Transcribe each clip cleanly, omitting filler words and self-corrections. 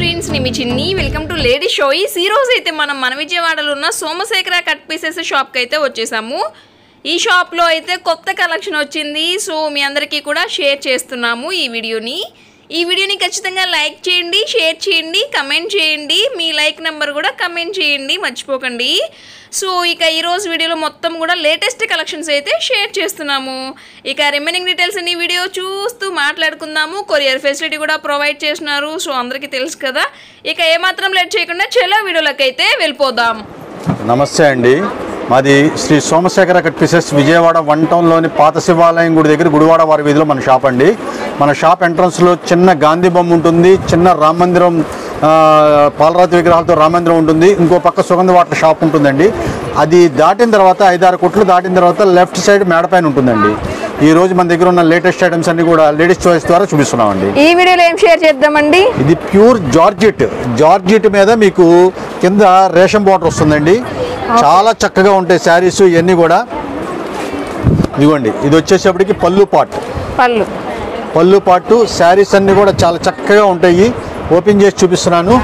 Friends ని మీ చిన్ని welcome to lady షోయిస్ ఈ రోజు అయితే మనం మన విజయవాడలో ఉన్న సోమశేఖర కట్ పీసెస్ షాప్ కి అయితే వచ్చేసాము। ఈ షాప్ లో అయితే కొత్త కలెక్షన్ వచ్చింది, సో మీ అందరికీ కూడా షేర్ చేస్తున్నాము ఈ వీడియోని ఖచ్చితంగా లైక్ చేయండి, షేర్ చేయండి, కమెంట్ చేయండి, మీ లైక్ నెంబర్ కూడా కమెంట్ చేయండి మర్చిపోకండి। సో ఇక ఈ రోజు వీడియోలో మొత్తం కూడా లేటెస్ట్ కలెక్షన్స్ అయితే షేర్ చేస్తున్నాము। ఇక రిమైనింగ్ డీటెయిల్స్ అన్ని వీడియో చూస్తూ మాట్లాడుకుందాము। కొరియర్ ఫెసిలిటీ కూడా ప్రొవైడ్ చేస్తున్నారు, సో అందరికీ తెలుసు కదా। ఇక ఏమాత్రం లేట్ చేయకుండా చలో వీడియోలోకి అయితే వెళ్ళిపోదాం। నమస్తే అండి, మాది శ్రీ సోమశేఖర కట్ పీసెస్ విజయవాడ 1 టౌన్లోని పాత శివాలయం గుడి దగ్గర గుడివాడ వారి వీధిలో మన షాప్ అండి। మన షాప్ ఎంట్రన్స్లో చిన్న గాంధీ బొమ్మ ఉంటుంది, చిన్న రామ మందిరం పాలరాతి విగ్రహాలతో రామ మందిరం ఉంటుంది, ఇంకో పక్క సుగంధ వాటర్ షాప్ ఉంటుందండి। అది దాటిన తర్వాత 5-6 కొట్లు దాటిన తర్వాత లెఫ్ట్ సైడ్ మేడపైన ఉంటుందండి। ఈ రోజు మన దగ్గర ఉన్న లేటెస్ట్ ఐటమ్స్ అన్ని కూడా లేడీస్ చాయిస్ ద్వారా చూపిస్తున్నామండి। ఈ వీడియోలో ఏం షేర్ చేద్దామండి? ఇది ప్యూర్ జార్జెట్ మీద మీకు కింద రేషన్ బార్డర్ వస్తుందండి, చాలా చక్కగా ఉంటాయి శారీస్ ఇవన్నీ కూడా। ఇదిగోండి, ఇది వచ్చేసేపటికి పళ్ళు పాటు శారీస్ అన్ని కూడా చాలా చక్కగా ఉంటాయి। ఓపెన్ చేసి చూపిస్తున్నాను,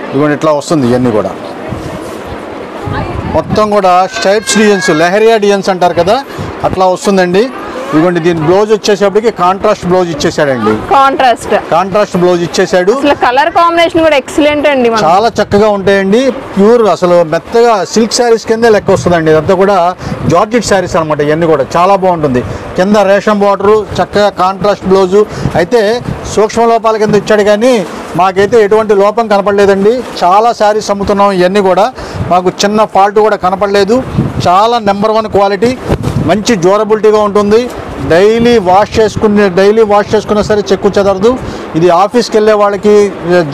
ఇదిగోండి ఇట్లా వస్తుంది। ఇవన్నీ కూడా మొత్తం కూడా స్ట్రైప్స్ డిజైన్స్, లెహరియా డిజైన్స్ అంటారు కదా, అట్లా వస్తుందండి। ఇదిగోండి, దీని బ్లౌజ్ వచ్చేసేపటికి కాంట్రాస్ట్ బ్లౌజ్ ఇచ్చేసాడండి, కాంట్రాస్ట్ బ్లౌజ్ ఇచ్చేసాడు। కలర్ కాంబినేషన్ కూడా ఎక్సలెంట్ అండి, చాలా చక్కగా ఉంటాయండి। ప్యూర్ అసలు మెత్తగా సిల్క్ శారీస్ కింద లెక్క వస్తుందండి। ఇదంతా కూడా జార్జెట్ శారీస్ అనమాట, ఇవన్నీ కూడా చాలా బాగుంటుంది। కింద రేషన్ బార్డరు, చక్కగా కాంట్రాస్ట్ బ్లౌజు అయితే సూక్ష్మ లోపాల కింద ఇచ్చాడు, కానీ మాకైతే ఎటువంటి లోపం కనపడలేదండి। చాలా శారీస్ అమ్ముతున్నాం, ఇవన్నీ కూడా మాకు చిన్న ఫాల్ట్ కూడా కనపడలేదు। చాలా నెంబర్ 1 క్వాలిటీ, మంచి డ్యూరబిలిటీగా ఉంటుంది। డైలీ వాష్ చేసుకున్నా సరే చెక్కు చెదరదు। ఇది ఆఫీస్కి వెళ్ళే వాళ్ళకి,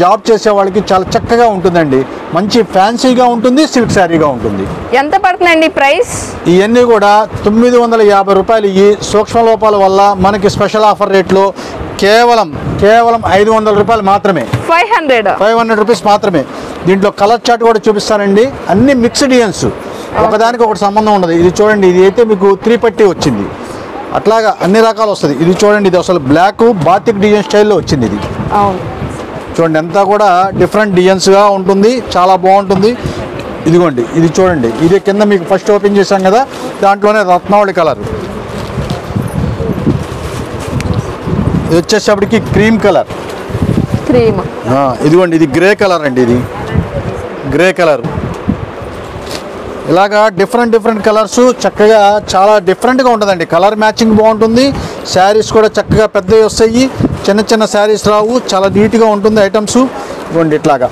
జాబ్ చేసే వాళ్ళకి చాలా చక్కగా ఉంటుందండి। మంచి ఫ్యాన్సీగా ఉంటుంది, సిల్క్ శారీగా ఉంటుంది। ఎంత పడుతుందండి ప్రైస్? ఇవన్నీ కూడా 950 రూపాయలు। ఈ సూక్ష్మ లోపాల వల్ల మనకి స్పెషల్ ఆఫర్ రేట్లో కేవలం 500 రూపాయలు మాత్రమే, 500 రూపీస్ మాత్రమే। దీంట్లో కలర్ చార్ట్ కూడా చూపిస్తానండి, అన్ని మిక్స్డ్ డిజైన్స్, ఒకదానికి ఒకటి సంబంధం ఉండదు। ఇది చూడండి, ఇది అయితే మీకు 3 పట్టీ వచ్చింది, అట్లాగా అన్ని రకాలు వస్తుంది। ఇది చూడండి, ఇది అసలు బ్లాక్ బాతిక్ డిజైన్ స్టైల్లో వచ్చింది। ఇది చూడండి, అంతా కూడా డిఫరెంట్ డిజైన్స్గా ఉంటుంది, చాలా బాగుంటుంది। ఇదిగోండి, ఇది చూడండి, ఇది కింద మీకు ఫస్ట్ ఓపెన్ చేశాం కదా, దాంట్లోనే రత్నావళి కలర్, ఇది వచ్చేసప్పటికి క్రీమ్ కలర్, ఇదిగోండి ఇది గ్రే కలర్ అండి, ఇది గ్రే కలర్। ఇలాగా డిఫరెంట్ కలర్స్ చక్కగా చాలా డిఫరెంట్గా ఉంటుందండి। కలర్ మ్యాచింగ్ బాగుంటుంది, శారీస్ కూడా చక్కగా పెద్దవి వస్తాయి, చిన్న శారీస్ రావు, చాలా నీట్గా ఉంటుంది ఐటమ్స్। ఇవ్వండి ఇట్లాగా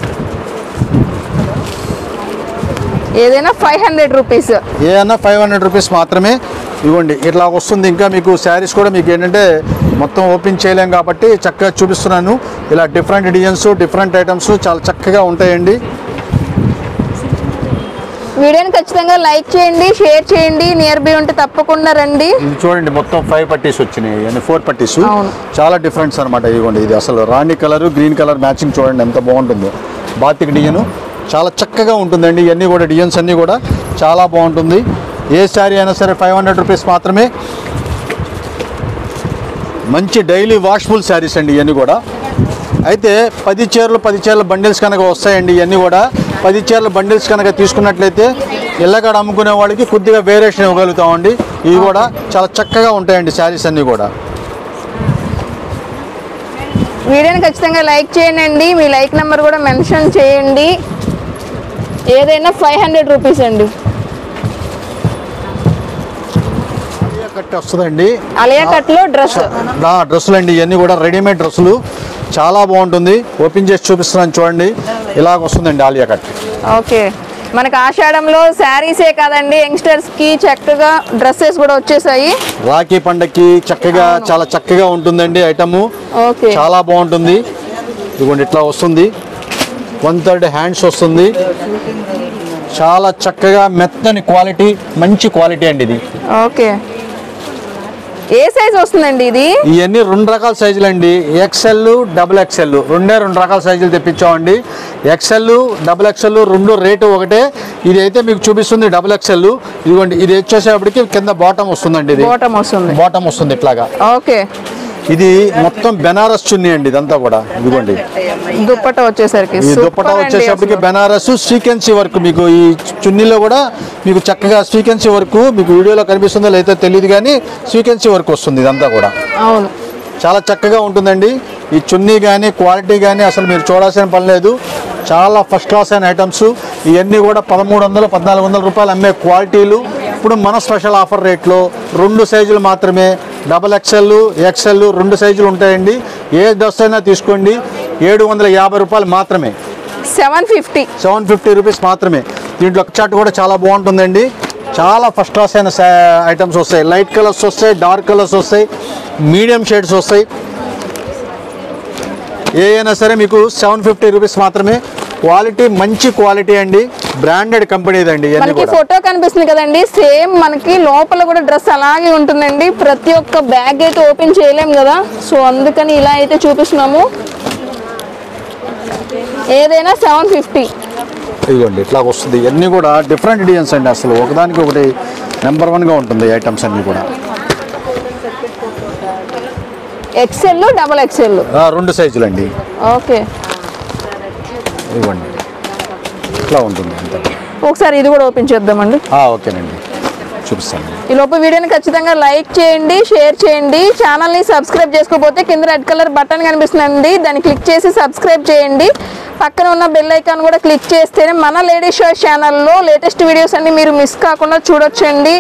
ఏదైనా 500 రూపీస్, ఏదైనా 500 రూపీస్ మాత్రమే। ఇవ్వండి ఇట్లా వస్తుంది। ఇంకా మీకు శారీస్ కూడా మీకు ఏంటంటే మొత్తం ఓపెన్ చేయలేం కాబట్టి చక్కగా చూపిస్తున్నాను। ఇలా డిఫరెంట్ డిజైన్స్, డిఫరెంట్ ఐటమ్స్ చాలా చక్కగా ఉంటాయండి। వీడియోని ఖచ్చితంగా లైక్ చేయండి, షేర్ చేయండి, నియర్ బై ఉంటే తప్పకుండా రండి। ఇది చూడండి, మొత్తం 5 పట్టీస్ వచ్చినాయి, 4 పట్టీస్, చాలా డిఫరెంట్స్ అనమాట। ఇవ్వండి, ఇది అసలు రాణి కలర్ గ్రీన్ కలర్ మ్యాచింగ్ చూడండి ఎంత బాగుంటుందో, బాతిక్ డిజైన్ చాలా చక్కగా ఉంటుందండి। ఇవన్నీ కూడా డిజైన్స్ అన్నీ కూడా చాలా బాగుంటుంది। ఏ శారీ అయినా సరే 500 రూపీస్ మాత్రమే। మంచి డైలీ వాష్ఫుల్ శారీస్ అండి ఇవన్నీ కూడా। అయితే 10 చీరలు బండిల్స్ కనుక వస్తాయండి। ఇవన్నీ కూడా 10 చీరల బండిల్స్ కనుక తీసుకున్నట్లయితే ఇళ్ళకాడ అమ్ముకునే వాళ్ళకి కొద్దిగా వేరియేషన్ ఇవ్వగలుగుతామండి। ఇవి కూడా చాలా చక్కగా ఉంటాయండి శారీస్ అన్నీ కూడా। వీడియోని ఖచ్చితంగా లైక్ చేయండి, మీ లైక్ నెంబర్ కూడా మెన్షన్ చేయండి। ఏదైనా 500 రూపీస్ అండి। కట్ వస్తుందండి, అలియా కట్లో డ్రెస్సులు అండి, ఇవన్నీ కూడా రెడీమేడ్ డ్రెస్సులు, చాలా బాగుంటుంది। ఓపెన్ చేసి చూపిస్తున్నాను చూడండి, ఇలాగ వస్తుందండి ఆలియా కట్। ఓకే, మనకు ఆషాఢంలో శారీసే కాదండి, యంగ్స్టర్స్ కి చక్కగా డ్రెస్సెస్ కూడా వచ్చేసాయి। రాఖీ పండగకి చక్కగా చాలా చక్కగా ఉంటుందండి ఐటమ్, చాలా బాగుంటుంది। ఇదిగోండి ఇట్లా వస్తుంది, 1/3 హ్యాండ్స్ వస్తుంది, చాలా చక్కగా మెత్తని క్వాలిటీ, మంచి క్వాలిటీ అండి ఇది। ఓకే, ఏ సైజ్ వస్తుందండి ఇది? ఇవన్నీ 2 రకాల సైజులు అండి, XL, XXL, 2 రకాల సైజులు తెప్పించామండి। XL, XXL 2 రేటు ఒకటే। ఇది అయితే మీకు చూపిస్తుంది XXL। ఇదిగోండి, ఇది వచ్చేసేపటికి కింద బాటమ్ వస్తుందండి, ఇది బాటమ్ వస్తుంది ఇట్లాగా। ఓకే, ఇది మొత్తం బెనారస్ చున్నీ అండి ఇదంతా కూడా. ఇదిగోండి దుప్పట వచ్చేసరికి ఈ దుప్పట వచ్చేసరికి బెనారస్ సీక్వెన్సీ వర్క్. మీకు ఈ చున్నీలో కూడా మీకు చక్కగా సీక్వెన్సీ వర్క్, మీకు వీడియోలో కనిపిస్తుందో లేదో తెలియదు కానీ సీక్వెన్సీ వర్క్ వస్తుంది ఇదంతా కూడా. అవును, చాలా చక్కగా ఉంటుందండి. ఈ చున్నీ కానీ క్వాలిటీ కానీ అసలు మీరు చూడాల్సిన పని లేదు. చాలా ఫస్ట్ క్లాస్ అయిన ఐటమ్స్ ఇవన్నీ కూడా 1300-1400 రూపాయలు అమ్మే క్వాలిటీలు ఇప్పుడు మన స్పెషల్ ఆఫర్ రేట్లో 2 సైజులు మాత్రమే. XXL, XL 2 సైజులు ఉంటాయండి. ఏ డ్రెస్ అయినా తీసుకోండి. 750 రూపాయలు మాత్రమే. 750 రూపీస్ మాత్రమే. దీంట్లో ఒక చార్ట్ కూడా చాలా బాగుంటుందండి. చాలా ఫస్ట్ క్లాస్ అయిన ఐటమ్స్ వస్తాయి. లైట్ కలర్స్ వస్తాయి, డార్క్ కలర్స్ వస్తాయి, మీడియం షేడ్స్ వస్తాయి. ఏ అయినా సరే మీకు 750 రూపీస్ మాత్రమే. క్వాలిటీ మంచి క్వాలిటీ అండి, బ్రాండెడ్ కంపెనీదండి. మనకి ఫోటో కనిపిస్తుంది కదండి, సేమ్ మనకి లోపల కూడా డ్రెస్ అలాగే ఉంటుందండి. ప్రతి ఒక్క బ్యాగ్ అయితే ఓపెన్ చేయలేం కదా, సో అందుకని ఇలా అయితే చూపిస్తున్నాము. ఏదైనా 750. ఇదిగోండి ఇట్లా వస్తుంది. ఇవన్నీ కూడా డిఫరెంట్ డిజైన్స్ అండి. అసలు ఒకదానికి ఒకటి నెంబర్ 1గా ఉంటుంది ఐటమ్స్ అన్నీ కూడా. XL, XXL 2 సైజులు అండి. ఓకే, ఇవ్వండి ఇట్లా ఉంటుంది అంతా. ఒకసారి ఇది కూడా ఓపెన్ చేద్దామండి. ఓకేనండి, చూపిస్తాను. ఈ లోపు వీడియోని ఖచ్చితంగా లైక్ చేయండి, షేర్ చేయండి. ఛానల్ని సబ్స్క్రైబ్ చేసుకోకపోతే కింద రెడ్ కలర్ బటన్ కనిపిస్తుందండి, దాన్ని క్లిక్ చేసి సబ్స్క్రైబ్ చేయండి. పక్కన ఉన్న బెల్ ఐకాన్ కూడా క్లిక్ చేస్తేనే మన లేడీస్ షో ఛానల్లో లేటెస్ట్ వీడియోస్ అన్ని మీరు మిస్ కాకుండా చూడొచ్చండి.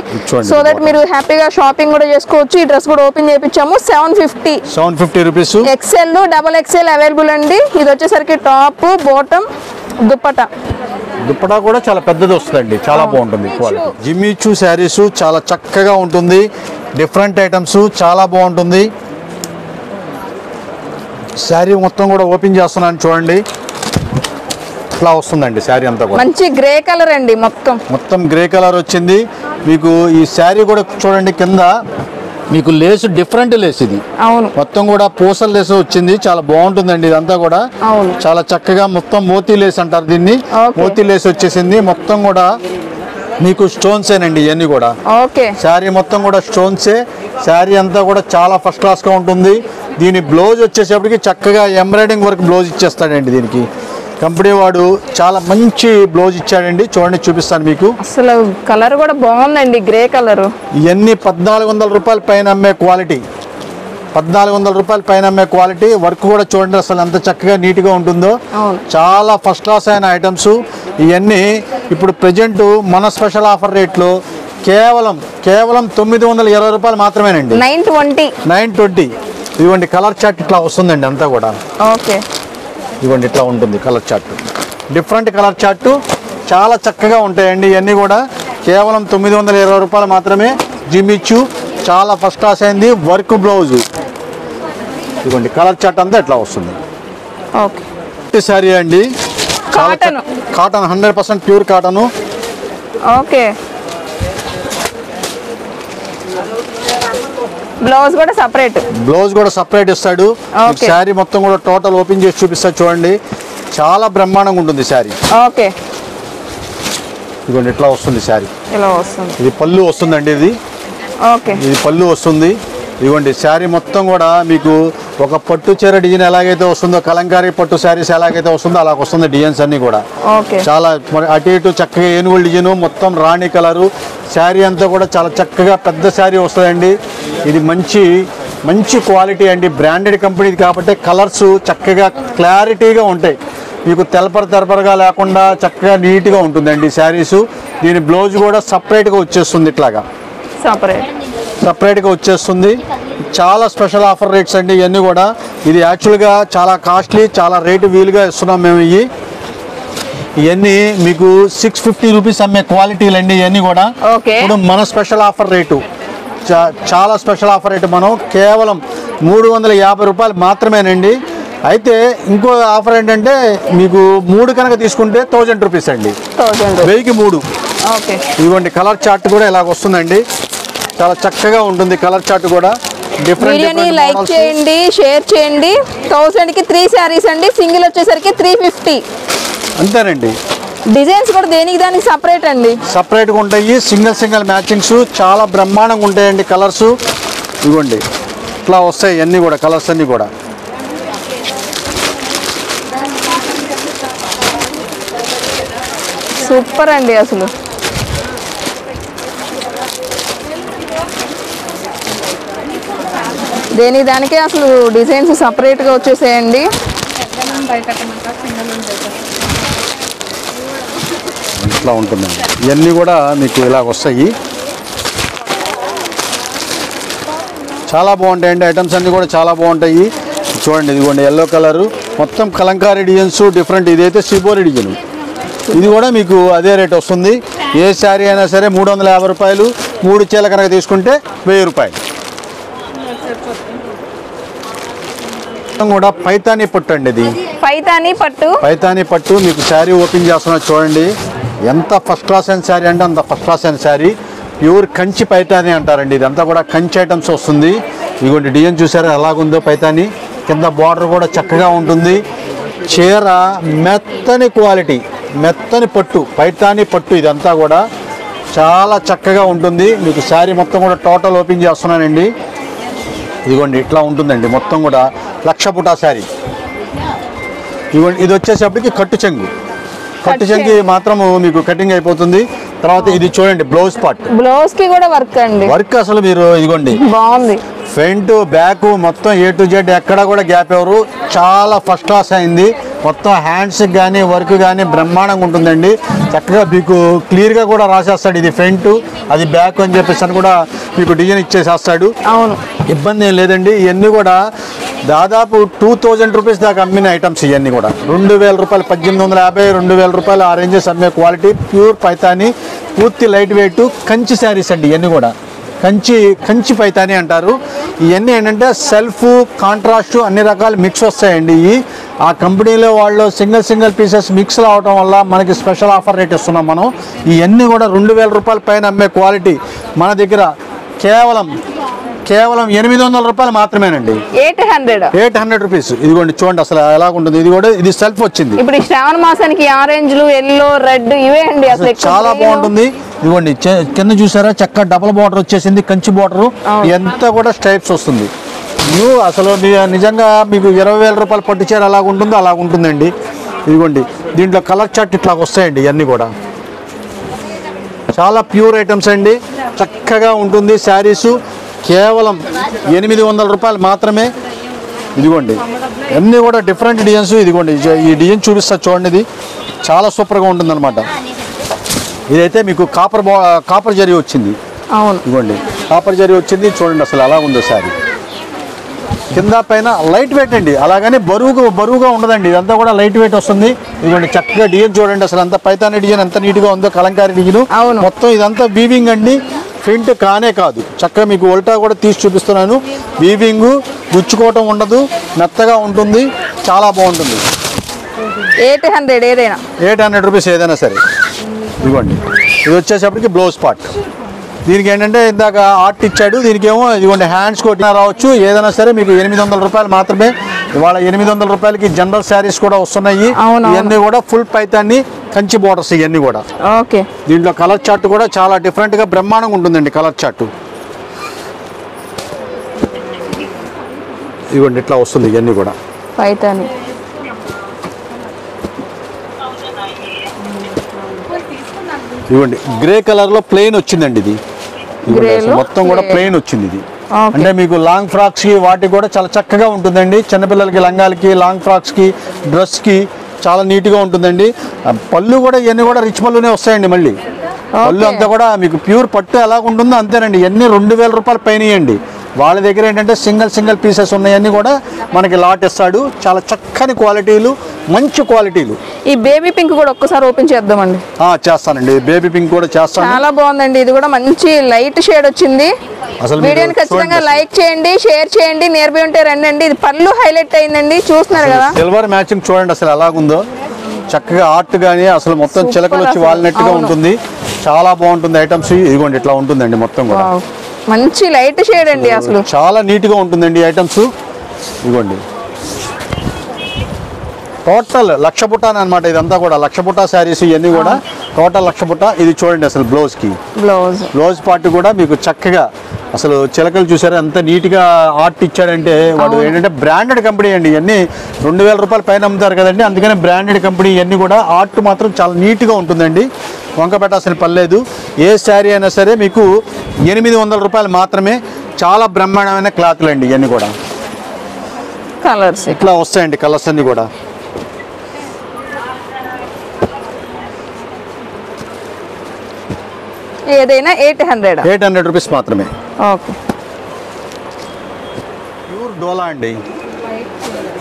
సో దట్ మీరు హ్యాపీగా షాపింగ్ కూడా చేసుకోవచ్చు. ఈ డ్రెస్ కూడా ఓపెన్ చేయించాము. 750 రూపీస్. XL, XXL అవైలబుల్ అండి. ఇది వచ్చేసరికి టాప్, బాటమ్, దుప్పటా కూడా చాలా పెద్దది వస్తుందండి. చాలా బాగుంటుంది క్వాలిటీ. జిమ్మిచూ శారీస్ చాలా చక్కగా ఉంటుంది. డిఫరెంట్ ఐటమ్స్ చాలా బాగుంటుంది. శారీ మొత్తం కూడా ఓపెన్ చేస్తున్నాను చూడండి. ఇట్లా వస్తుందండి శారీ అంతా కూడా. మంచి గ్రే కలర్ అండి, మొత్తం గ్రే కలర్ వచ్చింది. మీకు ఈ శారీ కూడా చూడండి, కింద మీకు లేసు డిఫరెంట్ లేస్. ఇది అవును, మొత్తం కూడా పూసల లేసు వచ్చింది. చాలా బాగుంటుందండి ఇదంతా కూడా. అవును, చాలా చక్కగా మొత్తం మోతీ లేస్ అంటారు దీన్ని. మోతీ లేస్ వచ్చేసింది. మొత్తం కూడా మీకు స్టోన్స్ ఏనండి ఇవన్నీ కూడా. ఓకే, శారీ మొత్తం కూడా స్టోన్సే. శారీ అంతా కూడా చాలా ఫస్ట్ క్లాస్గా ఉంటుంది. దీని బ్లౌజ్ వచ్చేసేపటికి చక్కగా ఎంబ్రాయిడింగ్ వర్క్ బ్లౌజ్ ఇచ్చేస్తాడండి. దీనికి కంపెనీ వాడు చాలా మంచి బ్లౌజ్ ఇచ్చాడండి. చూడండి, చూపిస్తాను మీకు. అసలు కలర్ కూడా బాగుందండి, గ్రే కలర్. ఇవన్నీ 1400 రూపాయల పైన అమ్మే క్వాలిటీ. 1400 రూపాయల పైన అమ్మే క్వాలిటీ. వర్క్ కూడా చూడండి అసలు ఎంత చక్కగా నీట్గా ఉంటుందో. చాలా ఫస్ట్ క్లాస్ అయిన ఐటమ్స్ ఇవన్నీ ఇప్పుడు ప్రజెంట్ మన స్పెషల్ ఆఫర్ రేట్లో కేవలం 920 రూపాయలు మాత్రమేనండి. 920. ఇవ్వండి కలర్ చార్ట్ ఇట్లా వస్తుందండి అంతా కూడా. ఓకే, ఇవ్వండి ఇట్లా ఉంటుంది colour chart. Different colour chart చాలా చక్కగా ఉంటాయండి. ఇవన్నీ కూడా కేవలం 920 రూపాయలు మాత్రమే. జిమ్మిచూ చాలా ఫస్ట్ క్లాస్ అయింది. Work blouse. ఇవ్వండి కలర్ చార్ట్ అంతా ఇట్లా వస్తుంది. ఓకే, శారీ అండి, cotton 100% pure cotton. Okay, blouse కూడా సపరేట్ ఇస్తాడు. శారీ మొత్తం కూడా టోటల్ ఓపెన్ చేసి చూపిస్తాడు చూడండి. చాలా బ్రహ్మాండంగా ఉంటుంది శారీ. ఓకే, ఇదిగోండి ఇట్లా వస్తుంది శారీ. ఇలా వస్తుంది. ఇది పళ్ళు వస్తుందండి. ఇది ఓకే, ఇది పళ్ళు వస్తుంది. ఇదిగోండి శారీ మొత్తం కూడా మీకు ఒక పట్టు చీర డిజైన్ ఎలాగైతే వస్తుందో, కలంకారీ పట్టు శారీస్ ఎలాగైతే వస్తుందో అలాగ వస్తుంది డిజైన్స్ అన్ని కూడా. చాలా అటు ఇటు చక్కగా ఏనుగుల డిజైన్, మొత్తం రాణి కలరు. శారీ అంతా కూడా చాలా చక్కగా పెద్ద శారీ వస్తుందండి. ఇది మంచి క్వాలిటీ అండి, బ్రాండెడ్ కంపెనీది కాబట్టి కలర్స్ చక్కగా క్లారిటీగా ఉంటాయి. మీకు తెరపరగా లేకుండా చక్కగా నీట్గా ఉంటుందండి శారీసు. దీని బ్లౌజ్ కూడా సపరేట్గా వచ్చేస్తుంది. ఇట్లాగా సపరేట్గా వచ్చేస్తుంది. చాలా స్పెషల్ ఆఫర్ రేట్స్ అండి ఇవన్నీ కూడా. ఇది యాక్చువల్గా చాలా కాస్ట్లీ, చాలా రేటు వీలుగా ఇస్తున్నాం మేము. ఇవన్నీ మీకు 650 రూపీస్ అమ్మే క్వాలిటీలు అండి ఇవన్నీ కూడా. ఇప్పుడు మన స్పెషల్ ఆఫర్ రేటు చాలా స్పెషల్ ఆఫర్ రేటు మనం కేవలం 350 రూపాయలు మాత్రమేనండి. అయితే ఇంకో ఆఫర్ ఏంటంటే మీకు 3 కనుక తీసుకుంటే 1000 రూపీస్ అండి. 1000కి 3. ఇవ్వండి కలర్ చార్ట్ కూడా ఇలాగ వస్తుందండి. చాలా చక్కగా ఉంటుంది కలర్ చార్ట్ కూడా. వీడియోని లైక్ చేయండి, షేర్ చేయండి. 1000కి 3 శారీస్ అండి. సింగిల్ వచ్చేసరికి 350 అంతేనండి. డిజైన్స్ కూడా దానికి సపరేట్ అండి, సపరేట్గా ఉంటాయి. సింగిల్ మ్యాచింగ్స్ చాలా బ్రహ్మాండంగా ఉంటాయండి కలర్స్. ఇవ్వండి ఇట్లా వస్తాయి ఇవన్నీ కూడా, కలర్స్ అన్నీ కూడా. సూపర్ అండి అసలు. దానికే అసలు డిజైన్స్ సపరేట్గా వచ్చేసాయండి. ఇట్లా ఉంటుందండి. ఇవన్నీ కూడా మీకు ఇలాగ వస్తాయి. చాలా బాగుంటాయండి ఐటమ్స్ అన్నీ కూడా చాలా బాగుంటాయి. చూడండి ఇదిగోండి ఎల్లో కలరు, మొత్తం కలంకారీ డిజైన్స్ డిఫరెంట్. ఇదైతే శ్రీబోరి డిజైన్. ఇది కూడా మీకు అదే రేట్ వస్తుంది. ఏ శారీ అయినా సరే 350 రూపాయలు. 3 చీల కనుక తీసుకుంటే 1000 రూపాయలు. కూడా పైతానీ పట్టు అండి. ఇది పైతానీ పట్టు. మీకు శారీ ఓపెన్ చేస్తున్నా చూడండి. ఎంత ఫస్ట్ క్లాస్ అయిన శారీ అంటే అంత ఫస్ట్ క్లాస్ అయిన శారీ. ప్యూర్ కంచి పైతానీ అంటారండి. ఇదంతా కూడా కంచి ఐటమ్స్ వస్తుంది. ఇదిగోండి డిజైన్ చూసారా ఎలాగుందో పైతానీ. కింద బార్డర్ కూడా చక్కగా ఉంటుంది. చీర మెత్తని క్వాలిటీ, మెత్తని పట్టు, పైతానీ పట్టు. ఇదంతా కూడా చాలా చక్కగా ఉంటుంది. మీకు శారీ మొత్తం కూడా టోటల్ ఓపెన్ చేస్తున్నానండి. ఇదిగోండి ఇట్లా ఉంటుందండి మొత్తం కూడా. 1,00,000 పుటా శారీ. ఇదిగోండి ఇది వచ్చేసప్పటికి కట్టు చెంగు. కట్టు చెంగు మాత్రము మీకు కటింగ్ అయిపోతుంది. తర్వాత ఇది చూడండి బ్లౌజ్ పార్ట్. బ్లౌజ్ కి కూడా వర్క్ అండి. వర్క్ అసలు మీరు ఇదిగోండి బాగుంది. ఫ్రంట్ బ్యాక్ మొత్తం A to Z ఎక్కడ కూడా గ్యాప్ ఎవరు. చాలా ఫస్ట్ క్లాస్ అయింది. మొత్తం హ్యాండ్స్ కానీ వర్క్ కానీ బ్రహ్మాండంగా ఉంటుందండి. చక్కగా మీకు క్లియర్గా కూడా రాసేస్తాడు. ఇది ఫ్రంట్, అది బ్యాక్ అని చెప్పేసి అని కూడా మీకు డిజైన్ ఇచ్చేసేస్తాడు. అవును, ఇబ్బంది ఏం లేదండి. ఇవన్నీ కూడా దాదాపు 2000 రూపీస్ దాకా అమ్మిన ఐటమ్స్. ఇవన్నీ కూడా 2000 రూపాయలు, 1850, 2000 రూపాయలు ఆ రేంజెస్ అమ్మే క్వాలిటీ. ప్యూర్ పైతానీ, పూర్తి లైట్ వెయిట్ కంచి శారీస్ అండి. ఇవన్నీ కూడా కంచి పైతానీ అంటారు. ఇవన్నీ ఏంటంటే సెల్ఫ్, కాంట్రాస్ట్ అన్ని రకాల మిక్స్ వస్తాయండి. ఇవి ఆ కంపెనీలో వాళ్ళు సింగిల్ పీసెస్ మిక్స్ అవడం వల్ల మనకి స్పెషల్ ఆఫర్ రేట్ ఇస్తున్నాం మనం. ఇవన్నీ కూడా 2000 రూపాయల పైన అమ్మే క్వాలిటీ మన దగ్గర కేవలం 800 రూపాయలు మాత్రమేనండి. 800 రూపీస్. ఇదిగోండి చూడండి అసలు ఎలా ఉంటుంది. ఇది కూడా ఇది సెల్ఫ్ వచ్చింది. ఇప్పుడు శ్రావణ మాసానికి ఆరెంజ్లు, ఎల్లో, రెడ్ ఇవే అండి అసలు చాలా బాగుంటుంది. ఇదిగోండి కింద చూసారా చక్కగా డబుల్ బార్డర్ వచ్చేసింది. కంచి బార్డర్ ఎంత కూడా స్ట్రైప్స్ వస్తుంది. అసలు నిజంగా మీకు 20,000 రూపాయలు పట్టు చీర అలాగ ఉంటుందో అలాగ ఉంటుందండి. ఇదిగోండి దీంట్లో కలర్ చార్ట్ ఇట్లా వస్తాయండి. ఇవన్నీ కూడా చాలా ప్యూర్ ఐటమ్స్ అండి. చక్కగా ఉంటుంది శారీసు. కేవలం 800 రూపాయలు మాత్రమే. ఇదిగోండి అన్నీ కూడా డిఫరెంట్ డిజైన్స్. ఇదిగోండి ఈ డిజైన్ చూపిస్తా చూడండి. ఇది చాలా సూపర్గా ఉంటుంది అనమాట. ఇదైతే మీకు కాపర్ జరీ వచ్చింది. అవును, ఇదిగోండి కాపర్ జరీ వచ్చింది. చూడండి అసలు ఎలా ఉందో శారీ. కింద పైన లైట్ వెయిట్ అండి. అలాగని బరువుగా ఉండదండి. ఇదంతా కూడా లైట్ వెయిట్ వస్తుంది. ఇదిగోండి చక్కగా డిజైన్ చూడండి అసలు అంత పైతానీ డిజైన్ ఎంత నీట్గా ఉందో. కలంకారీ డిజైన్ మొత్తం ఇదంతా వీవింగ్ అండి. ప్రింట్ కానే కాదు. చక్కగా మీకు ఉల్టా కూడా తీసి చూపిస్తున్నాను. వీవింగ్, గుచ్చుకోవటం ఉండదు, మెత్తగా ఉంటుంది. చాలా బాగుంటుంది. 800 రూపీస్ ఏదైనా సరే. ఇదిగోండి ఇది వచ్చేసప్పటికి బ్లౌజ్ పార్ట్. దీనికి ఏంటంటే ఇందాక ఆర్ట్ ఇచ్చాడు. దీనికేమో ఇదిగోండి హ్యాండ్స్ కొట్టినా రావచ్చు. ఏదైనా సరే మీకు 800 రూపాయలు మాత్రమే. ఇవాళ 800 రూపాయలకి జనరల్ శారీస్ కూడా వస్తున్నాయి. ఇవన్నీ కూడా ఫుల్ పైతాన్ని కంచి బోర్డర్స్. ఇవన్నీ కూడా ఓకే. దీంట్లో కలర్ చార్ట్ కూడా చాలా డిఫరెంట్గా బ్రహ్మాండంగా ఉంటుందండి. కలర్ చార్ట్ ఇదిగోండి ఇట్లా వస్తుంది. ఇవన్నీ కూడా పైతాన్ని. ఇదిగోండి గ్రే కలర్లో ప్లెయిన్ వచ్చిందండి. ఇది మొత్తం కూడా ప్లెయిన్ వచ్చింది. ఇది అంటే మీకు లాంగ్ ఫ్రాక్స్కి వాటికి కూడా చాలా చక్కగా ఉంటుందండి. చిన్నపిల్లలకి లంగాలకి, లాంగ్ ఫ్రాక్స్కి, డ్రెస్కి చాలా నీట్గా ఉంటుందండి. పళ్ళు కూడా ఇవన్నీ కూడా రిచ్ పళ్ళునే వస్తాయండి. మళ్ళీ పళ్ళు అంతా కూడా మీకు ప్యూర్ పట్టు ఎలా ఉంటుందో అంతేనండి. ఇవన్నీ 2000 రూపాయలు పైన అండి. వాళ్ళ దగ్గర ఏంటంటే సింగిల్ పీసెస్ ఉన్నాయన్నీ కూడా మనకి లాట్ ఇస్తాడు. చాలా చక్కని క్వాలిటీలు, మంచి క్వాలిటీలు. ఈ బేబీ పింక్ కూడా ఒక్కసారి ఓపెన్ చేద్దామండి. చేస్తానండి. బేబీ పింక్ కూడా చేస్తాను. చాలా బాగుందండి. ఇది కూడా మంచి లైట్ షేడ్ వచ్చింది. వీడియోని ఖచ్చితంగా లైక్ చేయండి, షేర్ చేయండి. నియర్ బై ఉంటే రండి. ఇది పళ్ళు హైలైట్ అయిందండి. చూస్తున్నారు కదా సిల్వర్ మ్యాచింగ్. చూడండి అసలు ఎలాగుందో. చక్కగా ఆర్ట్ కానీ అసలు మొత్తం చిలకలు వచ్చి వాలినట్టుగా ఉంటుంది. చాలా బాగుంటుంది ఐటమ్స్. ఇదిగోండి ఇట్లా ఉంటుందండి మొత్తం కూడా. మంచి లైట్ షేడ్ అండి. అసలు చాలా నీట్గా ఉంటుందండి ఐటమ్స్. ఇదిగోండి టోటల్ 1,00,000 పుటా అనమాట. ఇదంతా కూడా 1,00,000 పుటా శారీస్. ఇవన్నీ కూడా టోటల్ 1,00,000 పుటా. ఇది చూడండి అసలు బ్లౌజ్ పార్ట్ కూడా మీకు చక్కగా అసలు చిలకలు చూసారా ఎంత నీట్గా ఆర్ట్ ఇచ్చాడంటే వాడు ఏంటంటే బ్రాండెడ్ కంపెనీ అండి. ఇవన్నీ 2000 రూపాయల పైన అమ్ముతారు కదండి, అందుకని బ్రాండెడ్ కంపెనీ ఇవన్నీ కూడా ఆర్ట్ మాత్రం చాలా నీట్గా ఉంటుందండి. వంక పెట్టాల్సిన పని లేదు. ఏ శారీ అయినా సరే మీకు 800 రూపాయలు మాత్రమే. చాలా బ్రహ్మాండమైన క్లాత్లు అండి ఇవన్నీ కూడా. కలర్స్ ఇట్లా వస్తాయండి కలర్స్ అన్నీ కూడా. ఏదైనా 800 రూపీస్ మాత్రమే. ఓకే. ప్యూర్ డోలా అండి,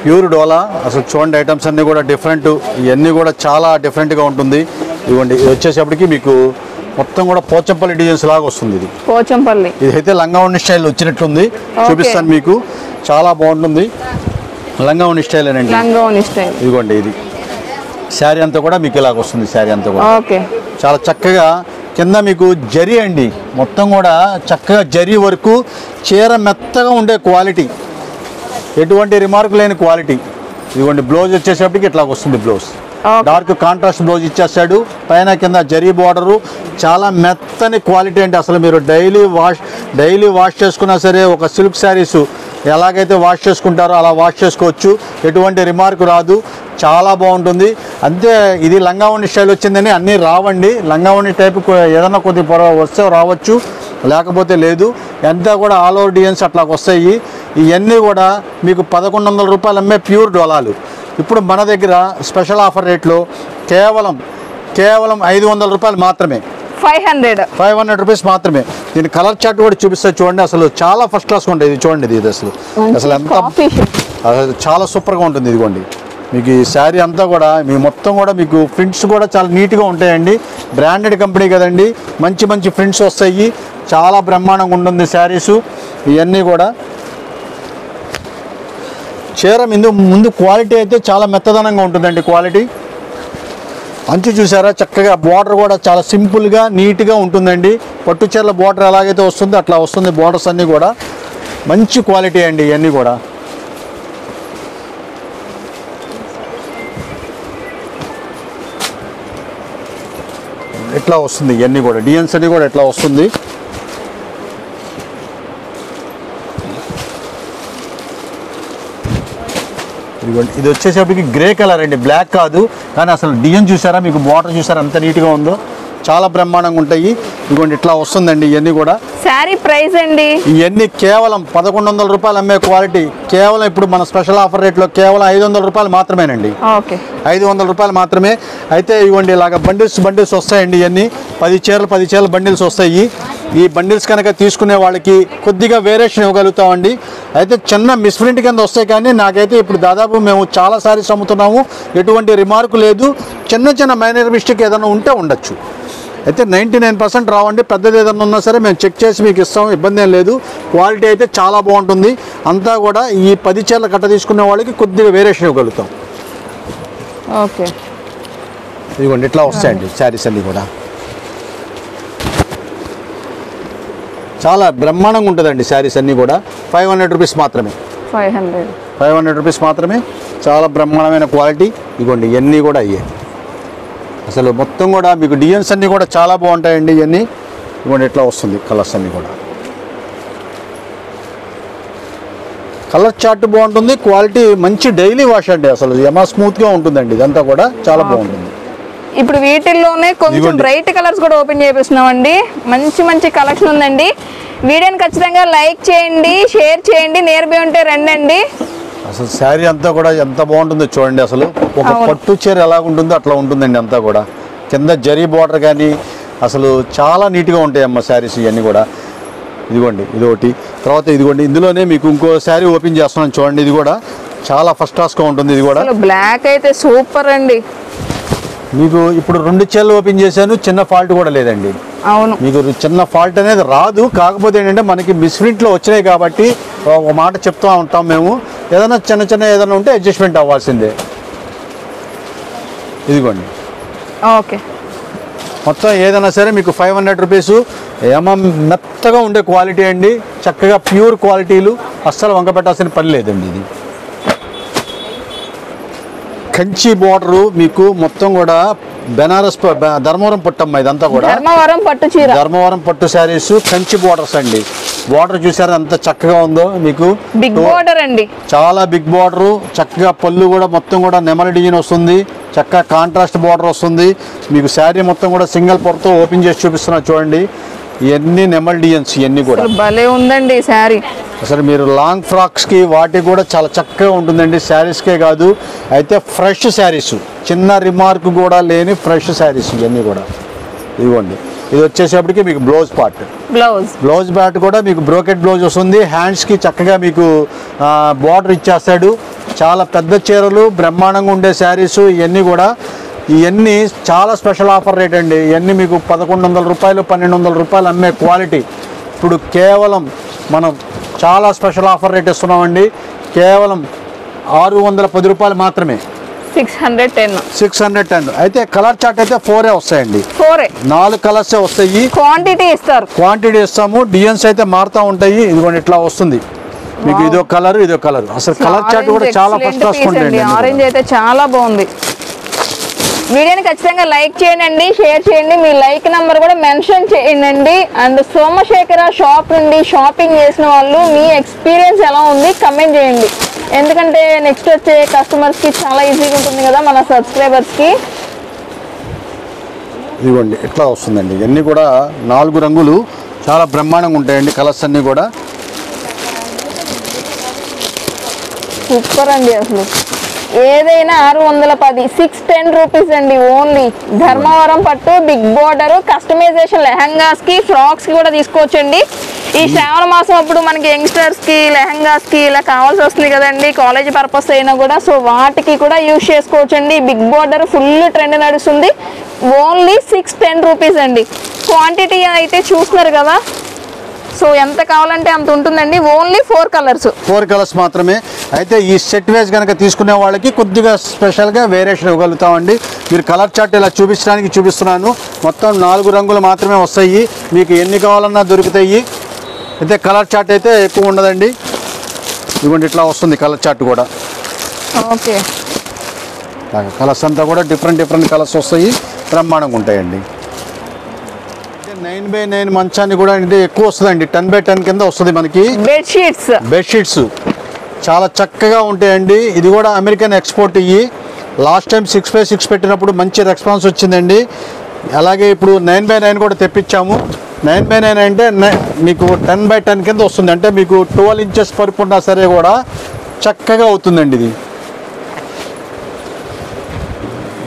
ప్యూర్ డోలా. అసలు చూడండి ఐటమ్స్ అన్నీ కూడా డిఫరెంట్, ఇవన్నీ కూడా చాలా డిఫరెంట్గా ఉంటుంది. ఇవ్వండి ఇది వచ్చేసేపటికి మీకు మొత్తం కూడా పోచంపల్లి డిజైన్స్ లాగా వస్తుంది. ఇది పోచంపల్లి, ఇది అయితే లంగావణి స్టైల్ వచ్చినట్టుంది. చూపిస్తాను మీకు, చాలా బాగుంటుంది. లంగావణి స్టైల్ అనండి, లంగావణి స్టైల్. ఇదిగోండి ఇది శారీ అంతా కూడా మీకు ఇలాగ వస్తుంది. శారీ అంతా కూడా ఓకే, చాలా చక్కగా కింద మీకు జరీ అండి, మొత్తం కూడా చక్కగా జరీ వరకు చీర మెత్తగా ఉండే క్వాలిటీ, ఎటువంటి రిమార్క్ లేని క్వాలిటీ. ఇదిగోండి బ్లౌజ్ వచ్చేసేపటికి ఇట్లా వస్తుంది. బ్లౌజ్ డార్క్ కాంట్రాస్ట్ బ్లౌజ్ ఇచ్చేస్తాడు. పైన కింద జరీ బార్డరు, చాలా మెత్తని క్వాలిటీ అండి. అసలు మీరు డైలీ వాష్ చేసుకున్నా సరే ఒక సిల్క్ శారీస్ ఎలాగైతే వాష్ చేసుకుంటారో అలా వాష్ చేసుకోవచ్చు, ఎటువంటి రిమార్క్ రాదు, చాలా బాగుంటుంది. అంతే, ఇది లంగావణి స్టైల్ వచ్చిందని అన్నీ రావండి. లంగావణి టైప్ ఏదన్నా కొద్ది వస్తే రావచ్చు, లేకపోతే లేదు. అంతా కూడా ఆల్ ఓవర్ డిజైన్స్ అట్లా వస్తాయి. ఇవన్నీ కూడా మీకు 1100 రూపాయలు అమ్మే ప్యూర్ డోలాలు. ఇప్పుడు మన దగ్గర స్పెషల్ ఆఫర్ రేట్లో కేవలం 500 రూపాయలు మాత్రమే. 500 రూపీస్ మాత్రమే. దీని కలర్ చార్ట్ కూడా చూపిస్తే చూడండి, అసలు చాలా ఫస్ట్ క్లాస్గా ఉంటుంది. ఇది చూడండి, ఇది అసలు ఎంత అసలు చాలా సూపర్గా ఉంటుంది. ఇదిగోండి మీకు ఈ శారీ అంతా కూడా మీ మొత్తం కూడా మీకు ప్రింట్స్ కూడా చాలా నీట్గా ఉంటాయండి. బ్రాండెడ్ కంపెనీ కదండి, మంచి మంచి ప్రింట్స్ వస్తాయి. చాలా బ్రహ్మాండంగా ఉంటుంది శారీసు. ఇవన్నీ కూడా చీర ముందు క్వాలిటీ అయితే చాలా మెత్తదనంగా ఉంటుందండి. క్వాలిటీ అంచు చూసారా, చక్కగా బార్డర్ కూడా చాలా సింపుల్గా నీట్గా ఉంటుందండి. పట్టు చీరల బార్డర్ ఎలాగైతే వస్తుందో అట్లా వస్తుంది. బార్డర్స్ అన్నీ కూడా మంచి క్వాలిటీ అండి. ఇవన్నీ కూడా ఇట్లా వస్తుంది. ఇవన్నీ కూడా డిజైన్స్ అన్నీ కూడా ఇట్లా వస్తుంది. ఇది వచ్చేసేపటికి గ్రే కలర్ అండి, బ్లాక్ కాదు. కానీ అసలు డిజైన్ చూసారా, మీకు బార్డర్ చూసారా ఎంత నీట్గా ఉందో, చాలా బ్రహ్మాండంగా ఉంటాయి. ఇదిగోండి ఇట్లా వస్తుందండి. ఇవన్నీ కూడా శారీ ప్రైస్ అండి, ఇవన్నీ కేవలం 1100 రూపాయలు అమ్మే క్వాలిటీ. కేవలం ఇప్పుడు మన స్పెషల్ ఆఫర్ రేట్లో కేవలం 500 రూపాయలు మాత్రమేనండి. 500 రూపాయలు మాత్రమే. అయితే ఇవ్వండి ఇలాగ బండిల్స్ వస్తాయండి. ఇవన్నీ 10 చీరలు బండిల్స్ వస్తాయి. ఈ బండిల్స్ కనుక తీసుకునే వాళ్ళకి కొద్దిగా వేరియేషన్ ఇవ్వగలుగుతామండి. అయితే చిన్న మిస్ప్రింట్ కింద వస్తాయి, కానీ నాకైతే ఇప్పుడు దాదాపు మేము చాలా సారీస్ అమ్ముతున్నాము, ఎటువంటి రిమార్కు లేదు. చిన్న మైనర్ మిస్టేక్ ఏదైనా ఉంటే ఉండొచ్చు. అయితే 99% రావండి. పెద్దది ఏదైనా ఉన్నా సరే మేము చెక్ చేసి మీకు ఇస్తాం, ఇబ్బంది ఏం లేదు. క్వాలిటీ అయితే చాలా బాగుంటుంది. అంతా కూడా ఈ 10 చీరల కట్ట తీసుకునే వాళ్ళకి కొద్దిగా వేరియేషన్ ఇవ్వగలుగుతాం. ఓకే, ఇదిగోండి ఇట్లా వస్తాయండి శారీస్ అన్నీ కూడా. చాలా బ్రహ్మాండంగా ఉంటుందండి శారీస్ అన్నీ కూడా. 500 రూపీస్ మాత్రమే. 500 రూపీస్ మాత్రమే. చాలా బ్రహ్మాండమైన క్వాలిటీ. ఇదిగోండి ఇవన్నీ కూడా అయ్యాయి. అసలు మొత్తం కూడా మీకు డిజైన్స్ అన్నీ కూడా చాలా బాగుంటాయండి. ఇవన్నీ ఇవ్వండి ఇట్లా వస్తుంది. కలర్స్ అన్నీ కూడా కలర్ చార్ట్ బాగుంటుంది. క్వాలిటీ మంచి డైలీ వాష్ అండి. అసలు స్మూత్గా ఉంటుందండి. ఇదంతా కూడా చాలా బాగుంటుంది. ఇప్పుడు వీటిల్లోనే కొంచెం బ్రైట్ కలర్స్ కూడా ఓపెన్ చేపిస్తున్నామండి. మంచి కలెక్షన్ ఉందండి. వీడియోని ఖచ్చితంగా లైక్ చేయండి, షేర్ చేయండి. నేర్బై ఉంటే రండి. అసలు శారీ అంతా కూడా ఎంత బాగుంటుందో చూడండి. అసలు ఒక పట్టు చీర ఎలా ఉంటుందో అట్లా ఉంటుందండి. అంతా కూడా కింద జరీ బార్డర్ కానీ అసలు చాలా నీట్గా ఉంటాయి అమ్మ శారీస్ ఇవన్నీ కూడా. ఇదిగోండి ఇది ఒకటి. తర్వాత ఇదిగోండి ఇందులోనే మీకు ఇంకో శారీ ఓపెన్ చేస్తున్నాను చూడండి. ఇది కూడా చాలా ఫస్ట్ క్లాస్గా ఉంటుంది. ఇది కూడా బ్లాక్ అయితే సూపర్ అండి. మీకు ఇప్పుడు 2 చీరలు ఓపెన్ చేశాను, చిన్న ఫాల్ట్ కూడా లేదండి. అవును, మీకు చిన్న ఫాల్ట్ అనేది రాదు. కాకపోతే ఏంటంటే మనకి మిస్ప్రింట్లో వచ్చినాయి కాబట్టి ఒక మాట చెప్తూ ఉంటాం మేము. ఏదైనా చిన్న ఏదైనా ఉంటే అడ్జస్ట్మెంట్ అవ్వాల్సిందే. ఇదిగోండి ఓకే, మొత్తం ఏదైనా సరే మీకు 500 రూపీస్. మెత్తగా ఉండే క్వాలిటీ అండి. చక్కగా ప్యూర్ క్వాలిటీలు, అస్సలు వంక పెట్టాల్సిన పని లేదండి. ఇది కంచి బోర్డరు మీకు మొత్తం కూడా బెనారస్ ధర్మవరం పట్టమ్మ. ఇదంతా కూడా ధర్మవరం పట్టు శారీస్, కంచి బోర్డర్స్ అండి. బార్డర్ చూసారా ఎంత చక్కగా ఉందో మీకు. బిగ్ బార్డర్ అండి, చాలా బిగ్ బార్డర్. చక్కగా పళ్ళు కూడా మొత్తం కూడా నెమలి డిజైన్ వస్తుంది. చక్కగా కాంట్రాస్ట్ బార్డర్ వస్తుంది మీకు. శారీ మొత్తం కూడా సింగిల్ పొరతో ఓపెన్ చేసి చూపిస్తున్నా చూడండి. ఇవన్నీ నెమల్ డిజైన్స్ ఇవన్నీ కూడా భలే ఉందండి శారీ. అసలు మీరు లాంగ్ ఫ్రాక్స్కి వాటికి కూడా చాలా చక్కగా ఉంటుందండి. శారీస్కే కాదు, అయితే ఫ్రెష్ శారీస్, చిన్న రిమార్క్ కూడా లేని ఫ్రెష్ శారీస్ ఇవన్నీ కూడా. ఇదిగోండి, ఇది వచ్చేసేపటికి మీకు బ్లౌజ్ పార్ట్ కూడా మీకు బ్రోకెట్ బ్లౌజ్ వస్తుంది. హ్యాండ్స్కి చక్కగా మీకు బార్డర్ ఇచ్చేస్తాడు. చాలా పెద్ద చీరలు, బ్రహ్మాండంగా ఉండే శారీస్ ఇవన్నీ కూడా. ఇవన్నీ చాలా స్పెషల్ ఆఫర్ రేట్ అండి. ఇవన్నీ మీకు 1100 రూపాయలు 1200 రూపాయలు అమ్మే క్వాలిటీ ఇప్పుడు కేవలం మనం చాలా స్పెషల్ ఆఫర్ రేట్ ఇస్తున్నామండి. కేవలం 610 రూపాయలు మాత్రమే. 610. అయితే కలర్ చార్ట్ అయితే 4 వస్తాయండి. 4 కలర్సే వస్తాయి. క్వాంటిటీ ఇస్తాము. డిజైన్స్ అయితే మారుతూ ఉంటాయి. ఇదిగోండి ఇట్లా వస్తుంది మీకు. ఇదో కలర్ అసలు కలర్ చార్ట్ కూడా చాలా ఫస్ట్ క్లాస్ ఉంటుంది. ఆరెంజ్ అయితే చాలా బాగుంది. వీడియోని ఖచ్చితంగా లైక్ చేయండి, షేర్ చేయండి. మీ లైక్ నెంబర్ కూడా మెన్షన్ చేయండి. అండ్ సోమశేఖర షాప్ నుండి షాపింగ్ చేసిన వాళ్ళు మీ ఎక్స్పీరియన్స్ ఎలా ఉంది కమెంట్ చేయండి. ఎందుకంటే నెక్స్ట్ వచ్చే కస్టమర్స్కి చాలా ఈజీగా ఉంటుంది కదా, మన సబ్స్క్రైబర్స్కి. ఇదిగోండి ఇట్లా వస్తుందండి. ఇవన్నీ కూడా 4 రంగులు చాలా బ్రహ్మాండంగా ఉంటాయండి. కలర్స్ అన్నీ కూడా సూపర్ అండి. అసలు ఏదైనా 610, 610 రూపీస్ అండి ఓన్లీ. ధర్మవరం పట్టు, బిగ్ బోర్డర్, కస్టమైజేషన్ లెహంగాస్కి, ఫ్రాక్స్కి కూడా తీసుకోవచ్చండి. ఈ శ్రావణ మాసం అప్పుడు మనకి యంగ్స్టర్స్కి లెహంగాస్కి ఇలా కావాల్సి వస్తుంది కదండి, కాలేజ్ పర్పస్ అయినా కూడా. సో వాటికి కూడా యూజ్ చేసుకోవచ్చండి. బిగ్ బోర్డర్ ఫుల్ ట్రెండ్ నడుస్తుంది. ఓన్లీ 610 రూపీస్ అండి. క్వాంటిటీ అయితే చూస్తున్నారు కదా, సో ఎంత కావాలంటే అంత ఉంటుందండి. ఓన్లీ 4 కలర్స్ మాత్రమే. అయితే ఈ సెట్ వైజ్ కనుక తీసుకునే వాళ్ళకి కొద్దిగా స్పెషల్గా వేరియేషన్ ఇవ్వగలుగుతామండి. మీరు కలర్ చార్ట్ ఇలా చూపిస్తున్నాను. మొత్తం 4 రంగులు మాత్రమే వస్తాయి. మీకు ఎన్ని కావాలన్నా దొరుకుతాయి. అయితే కలర్ చార్ట్ అయితే ఎక్కువ ఉండదండి. ఇదిగోండి ఇట్లా వస్తుంది కలర్ చార్ట్ కూడా. ఓకే, కలర్స్ అంతా కూడా డిఫరెంట్ కలర్స్ వస్తాయి. బ్రహ్మాండంగా ఉంటాయండి. 9x9 మంచాన్ని కూడా అంటే ఎక్కువ వస్తుందండి. 10x10 కింద వస్తుంది మనకి. బెడ్షీట్స్ చాలా చక్కగా ఉంటాయండి. ఇది కూడా అమెరికన్ ఎక్స్పోర్ట్. ఇవి లాస్ట్ టైం 6x6 పెట్టినప్పుడు మంచి రెస్పాన్స్ వచ్చిందండి. అలాగే ఇప్పుడు 9x9 కూడా తెప్పించాము. 9x9 అంటే మీకు 10x10 కింద వస్తుంది. అంటే మీకు 12 ఇంచెస్ పరుపు ఉన్నా సరే కూడా చక్కగా అవుతుందండి ఇది.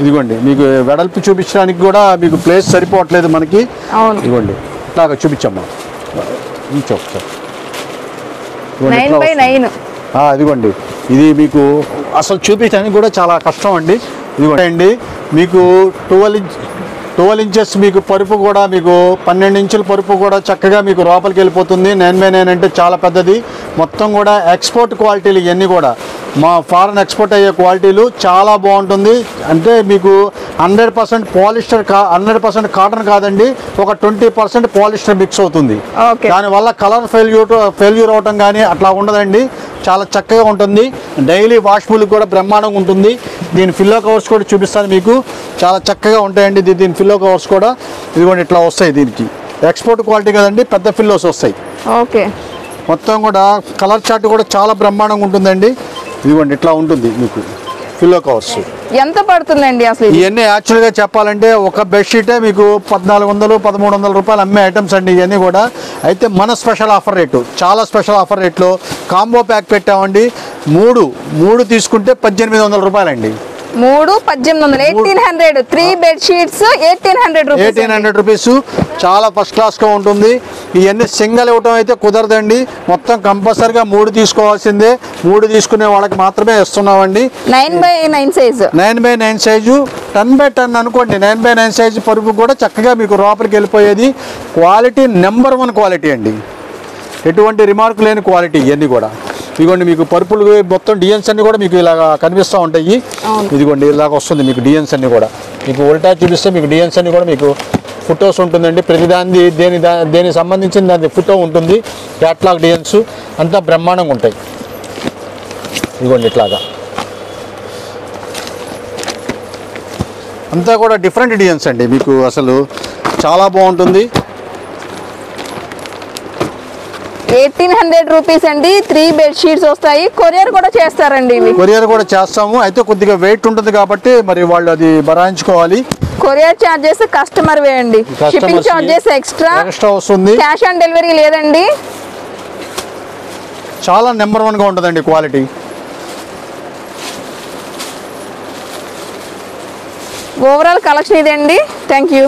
ఇదిగోండి మీకు వెడల్పు చూపించడానికి కూడా మీకు ప్లేస్ సరిపోవట్లేదు మనకి. ఇదిగోండి ఇట్లాగా చూపించమ్మా. ఇదిగోండి ఇది మీకు అసలు చూపించడానికి కూడా చాలా కష్టం అండి. ఇదిగోండి మీకు 12 ఇంచెస్ మీకు పరుపు కూడా మీకు 12 ఇంచుల పరుపు కూడా చక్కగా మీకు లోపలికి వెళ్ళిపోతుంది. 9x9 అంటే చాలా పెద్దది. మొత్తం కూడా ఎక్స్పోర్ట్ క్వాలిటీలు ఇవన్నీ కూడా మా ఫారెన్ ఎక్స్పోర్ట్ అయ్యే క్వాలిటీలు. చాలా బాగుంటుంది. అంటే మీకు 100% పాలిస్టర్ 100% కాటన్ కాదండి, ఒక 20% పాలిస్టర్ మిక్స్ అవుతుంది. దానివల్ల కలర్ ఫెయిల్యూర్ అవటం కానీ అట్లా ఉండదండి. చాలా చక్కగా ఉంటుంది. డైలీ వాష్బుల్ కూడా బ్రహ్మాండంగా ఉంటుంది. దీని ఫిల్లో కవర్స్ కూడా చూపిస్తాను మీకు. చాలా చక్కగా ఉంటాయండి దీని ఫిల్లో కవర్స్ కూడా. ఇదిగోండి ఇట్లా వస్తాయి. దీనికి ఎక్స్పోర్ట్ క్వాలిటీ కదండి, పెద్ద ఫిల్లోస్ వస్తాయి. ఓకే, మొత్తం కూడా కలర్ చార్ట్ కూడా చాలా బ్రహ్మాండంగా ఉంటుందండి. ఇదిగోండి ఇట్లా ఉంటుంది మీకు ఫిల్లో కవర్స్. ఎంత పడుతుందండి అసలు? ఇవన్నీ యాక్చువల్గా చెప్పాలంటే ఒక బెడ్షీటే మీకు 1400-1300 రూపాయలు అమ్మే ఐటమ్స్ అండి ఇవన్నీ కూడా. అయితే మన స్పెషల్ ఆఫర్ రేటు, చాలా స్పెషల్ ఆఫర్ రేట్లో కాంబో ప్యాక్ పెట్టామండి. మూడు తీసుకుంటే 1800 రూపాయలండి. 1800. 3 బెడ్షీట్స్ 1800 రూపీస్. చాలా ఫస్ట్ క్లాస్గా ఉంటుంది. ఇవన్నీ సింగిల్ ఇవ్వటం అయితే కుదరదండి. మొత్తం కంపల్సరిగా 3 తీసుకోవాల్సిందే. 3 తీసుకునే వాళ్ళకి మాత్రమే ఇస్తున్నామండి. 9x9 సైజు 10x10 అనుకోండి. 9x9 సైజు పరుపు కూడా చక్కగా మీకు లోపలికి వెళ్ళిపోయేది. క్వాలిటీ నెంబర్ 1 క్వాలిటీ అండి. ఎటువంటి రిమార్క్ లేని క్వాలిటీ ఇవన్నీ కూడా. ఇదిగోండి మీకు పరుపులు మొత్తం డిజైన్స్ అన్నీ కూడా మీకు ఇలాగా కనిపిస్తూ ఉంటాయి. ఇదిగోండి ఇలాగ వస్తుంది మీకు డిజైన్స్ అన్నీ కూడా. మీకు ఉల్టా చూపిస్తే మీకు డిజైన్స్ అన్నీ కూడా మీకు ఫోటోస్ ఉంటుందండి. ప్రతి దేనికి సంబంధించిన దాని ఫోటో ఉంటుంది. క్యాట్లాగ్ డిజైన్స్ అంతా బ్రహ్మాండంగా ఉంటాయి. ఇదిగోండి ఇట్లాగా అంతా కూడా డిఫరెంట్ డిజైన్స్ అండి. మీకు అసలు చాలా బాగుంటుంది. 1800 రూపీస్ అండి. 3 బెడ్షీట్స్ వస్తాయి. కొరియర్ కూడా చేస్తారండి. ఇవి కొరియర్ కూడా చేస్తాము. అయితే కొద్దిగా వెయిట్ ఉంటుంది కాబట్టి మరి వాళ్ళు అది భరాయించుకోవాలి. కొరియర్ చార్జెస్ కస్టమర్ వే అండి. షిప్పింగ్ చార్జెస్ ఎక్స్ట్రా వస్తుంది. క్యాష్ ఆన్ డెలివరీ లేదండి. చాలా నెంబర్ 1 గా ఉంటుందండి క్వాలిటీ. ఓవరాల్ కలెక్షన్ ఇదండి. Thank you.